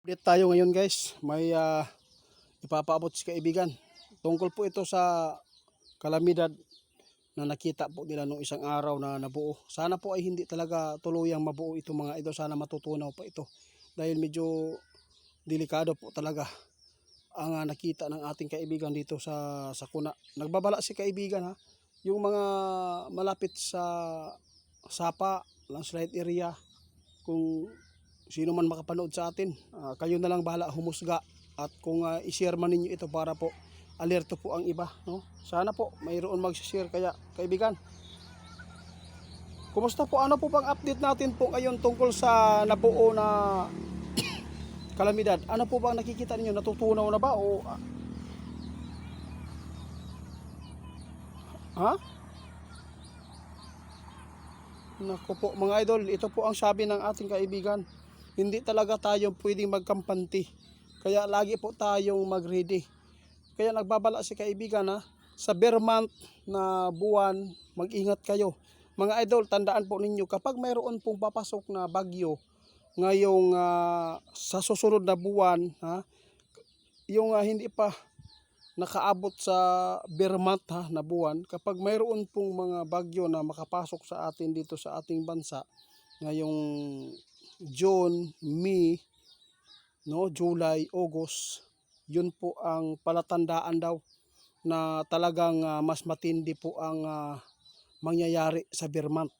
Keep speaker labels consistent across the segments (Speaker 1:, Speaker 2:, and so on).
Speaker 1: Update tayo ngayon guys. May ipapaabot si kaibigan. Tungkol po ito sa kalamidad na nakita po nila nung isang araw na nabuo. Sana po ay hindi talaga tuluyang mabuo ito mga ito. Sana matutunaw pa ito. Dahil medyo delikado po talaga ang nakita ng ating kaibigan dito sa kuna. Nagbabala si kaibigan ha. Yung mga malapit sa sapa, landslide area, kung sino man makapanood sa atin, kayo na lang bahala humusga at kung i-share man ninyo ito para po alerto po ang iba, no? Sana po mayroon mag-share. Kaya kaibigan, kumusta po, ano po pang update natin po ngayon tungkol sa nabuo na kalamidad? Ano po bang nakikita ninyo? Natutunaw na ba o ha? Naku po mga idol, ito po ang sabi ng ating kaibigan. Hindi talaga tayo pwedeng magkampanti. Kaya lagi po tayong mag-ready. Kaya nagbabala si kaibigan ha, sa bare month na buwan, mag-ingat kayo. Mga idol, tandaan po ninyo, kapag mayroon pong papasok na bagyo ngayong sa susunod na buwan, ha, yung hindi pa nakaabot sa bare month ha, na buwan, kapag mayroon pong mga bagyo na makapasok sa atin dito sa ating bansa ngayong June, May, no, July, August, yun po ang palatandaan daw na talagang mas matindi po ang mangyayari sa bare month.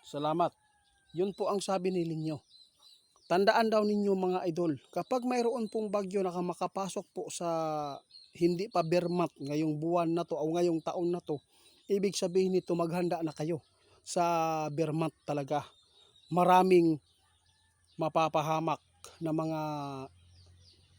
Speaker 1: Salamat. Yun po ang sabi ni Linyo. Tandaan daw ninyo mga idol, kapag mayroon pong bagyo na makapasok po sa hindi pa bare month ngayong buwan na to o ngayong taon na to, ibig sabihin nito maghanda na kayo sa bare month talaga. Maraming mapapahamak na mga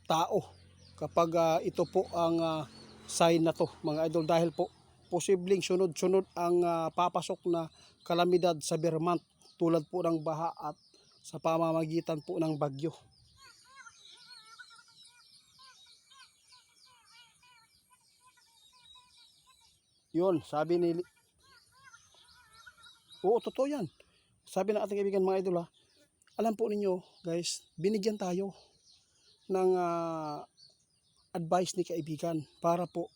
Speaker 1: tao kapag ito po ang sign na to mga idol, dahil po posibleng sunod-sunod ang papasok na kalamidad sa bare month tulad po ng baha at sa pamamagitan po ng bagyo. Yun, sabi ni... Oo, totoo yan. Sabi ng ating kaibigan mga idol ha, alam po ninyo guys, binigyan tayo ng advice ni kaibigan para po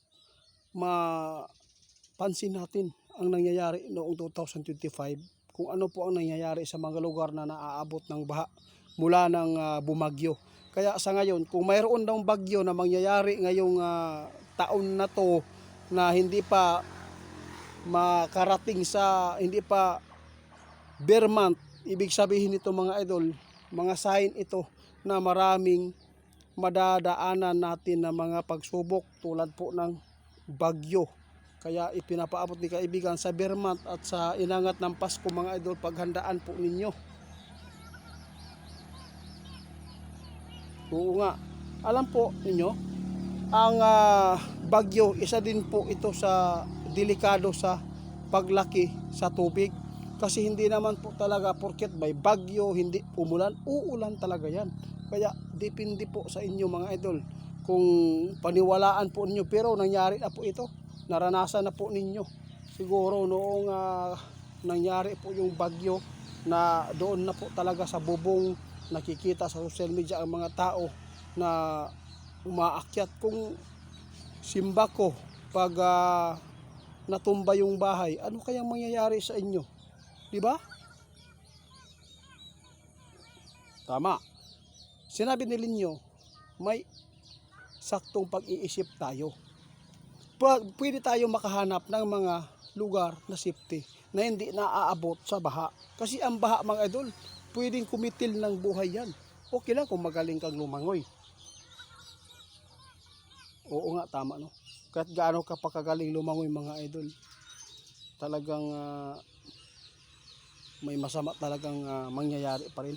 Speaker 1: mapansin natin ang nangyayari noong 2025, kung ano po ang nangyayari sa mga lugar na naaabot ng baha mula ng bumagyo. Kaya sa ngayon, kung mayroon daw bagyo na mangyayari ngayong taon na to na hindi pa makarating sa hindi pa bare month, ibig sabihin nito mga idol, mga sign ito na maraming madadaanan natin na mga pagsubok tulad po ng bagyo. Kaya ipinapaabot ni kaibigan sa bare month at sa inangat ng Pasko mga idol, paghandaan po ninyo. Oo nga, alam po ninyo, ang bagyo, isa din po ito sa delikado sa paglaki sa tubig. Kasi hindi naman po talaga porket may bagyo, hindi umulan, uulan talaga yan. Kaya depende po sa inyo mga idol kung paniwalaan po ninyo. Pero nangyari na po ito, naranasan na po ninyo. Siguro noong nangyari po yung bagyo na doon na po talaga sa bubong nakikita sa social media ang mga tao na umaakyat. Kung simba ko pag natumba yung bahay, ano kayang mangyayari sa inyo? Diba? Tama. Sinabi ni Linyo, may saktong pag-iisip tayo. Pwede tayo makahanap ng mga lugar na safety na hindi naaabot sa baha. Kasi ang baha mga idol, pwedeng kumitil ng buhay yan. Okay lang kung magaling kang lumangoy. Oo nga, tama no. Kahit gaano ka pa kagaling lumangoy mga idol, talagang may masama talagang mangyayari pa rin.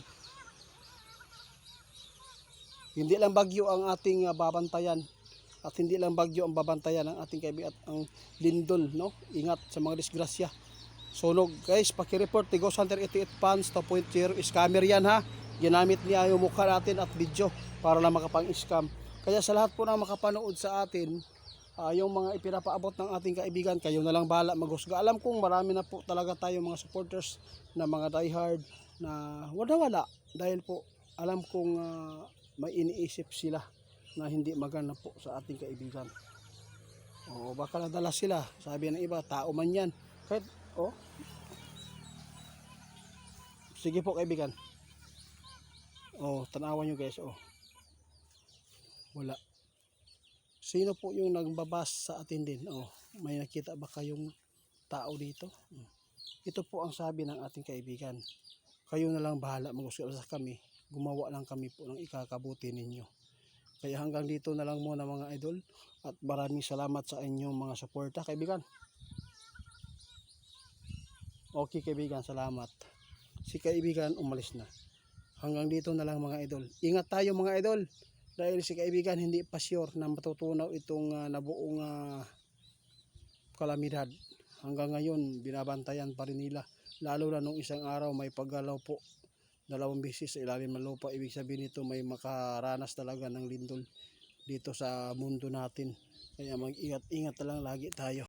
Speaker 1: Hindi lang bagyo ang ating babantayan, at hindi lang bagyo ang babantayan ng ating kaibigan at ang lindol, no? Ingat sa mga disgrasya. Sunog guys, paki-report ni Ghost Hunter 88 Fans 2.0, scammer yan ha. Ginamit niya yung mukha natin at video para lang makapang-scam. Kaya sa lahat po na makapanood sa atin, yung mga ipinapaabot ng ating kaibigan, kayo na lang bahala maghusga. Alam kong marami na po talaga tayo mga supporters na mga diehard na wala dahil po alam kong may iniisip sila na hindi maganda po sa ating kaibigan. O baka nadala sila, sabi ng iba, tao man yan. Kahit, sige po kaibigan. Tanawan nyo guys, wala. Sino po yung nagbabas sa atin din? May nakita ba kayong tao dito? Ito po ang sabi ng ating kaibigan. Kayo na lang bahala mag-usap sa kami. Gumawa lang kami po ng ikakabuti ninyo. Kaya hanggang dito na lang muna mga idol. At maraming salamat sa inyong mga suporta kaibigan. Okay kaibigan, salamat. Si kaibigan umalis na. Hanggang dito na lang mga idol. Ingat tayo mga idol. Dahil si kaibigan hindi pa sure na matutunaw itong nabuong kalamidad. Hanggang ngayon binabantayan pa rin nila. Lalo na nung isang araw may paggalaw po 2 beses sa ilalim ng lupa. Ibig sabihin nito may makaranas talaga ng lindol dito sa mundo natin. Kaya mag-ingat-ingat na lang lagi tayo.